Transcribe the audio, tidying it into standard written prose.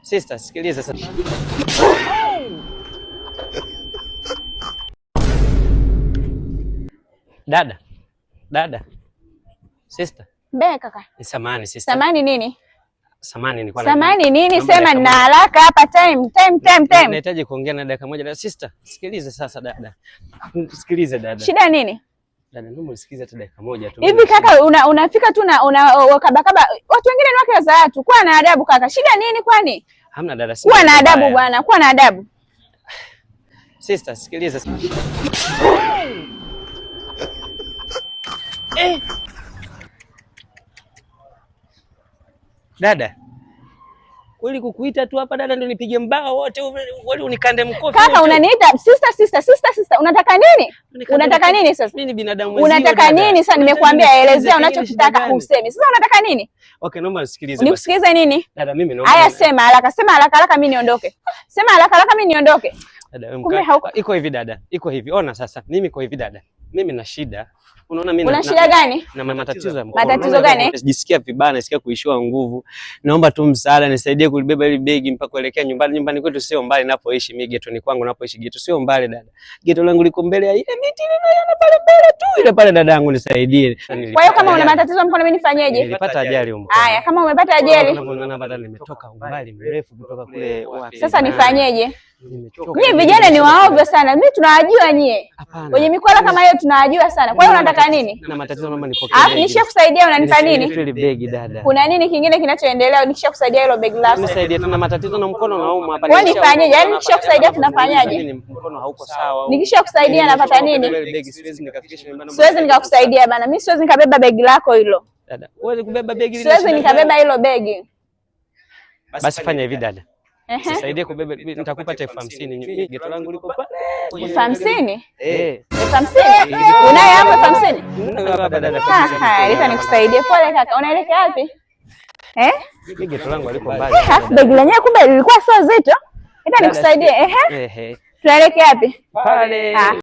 Sister, sikiliza sasa. Dada. Sister. Be kaka. Samahani sister. Samahani nini? Samahani nilikuwa Samahani nini? Sema nina haraka hapa, time. Nahitaji kuongea na dakika moja. Sister, sikiliza sasa dada. Sikiliza dada. Shida nini? Dada, naomba usikize hata dakika moja tu. Hivi kaka unafika tu na wakabakaba watu wengine ni wake za watu. Kuwa na adabu kaka. Shida nini kwani? Hamna dada. Kuwa na adabu bwana, kuwa na adabu. Sister, sikiliza. Dada. Kweli kukuita tu hapa dada ndio nipige mbao wote wale unikande mkofi. Kaka unaniita sister. Unataka nini? Unataka nini sasa? Mimi ni binadamu mwenzio. Unataka nini sasa? Nimekuambia elezea unachotaka useme. Sasa unataka nini? Okay, naomba nisikilize. Nikusikilize nini? Dada mimi naomba. Haya sema haraka mimi niondoke. Sema haraka mimi niondoke. Dada, iko hivi dada. Iko hivi. Ona sasa. Mimi iko hivi dada. Mimi na shida. Unaona mimi una shida gani? Na matatizo ya mkono. Matatizo gani? Najisikia vibaya, nasikia kuishiwa nguvu. Naomba tu msaada, nisaidie kulibeba ile begi mpaka kuelekea nyumbani. Nyumbani kwetu sio mbali napoishi mimi, getoni kwangu napoishi geto sio mbali dada. Geto langu liko mbele ya ile miti ile pale mbele tu ile pale dada yangu nisaidie. Kwa hiyo kama una matatizo ya mkono mimi nifanyeje? Nilipata ajali huko. Haya, kama umepata ajali. Unaona bado nimetoka umbali mrefu kutoka kule wapi. Sasa nifanyeje? Nyie vijana ni waovyo sana. Mimi tunawajua nyie. Wenye mikwala kama hiyo tunawajua sana. Kwa hiyo unataka nini? Na matatizo naomba nipokee. Nishakusaidia unanipa nini? Ile begi dada. Kuna nini kingine kinachoendelea nikishakusaidia hilo begi lako? Nisaidie, tuna matatizo na mkono unauma hapa. Wewe nifanyeje? Yaani nikishakusaidia tunafanyaje? Mimi mkono hauko sawa. Nikishakusaidia napata nini? Siwezi nikafikisha nyumbani. Siwezi nikakusaidia bana. Mimi siwezi nikabeba begi lako hilo. Dada, uweze kubeba begi lile. Siwezi nikabeba hilo begi. Basi fanya hivi dada. Nisaidie kubeba, nitakupa 50,000. Geto langu liko pale. 50,000? 50,000? Unaye hapo 50,000? Leta nikusaidie. Pole kaka. Unaelekea wapi? Geto langu liko mbali. Begi lenyewe kumbe lilikuwa sio zito. Leta nikusaidie. Tunaelekea wapi? Pale.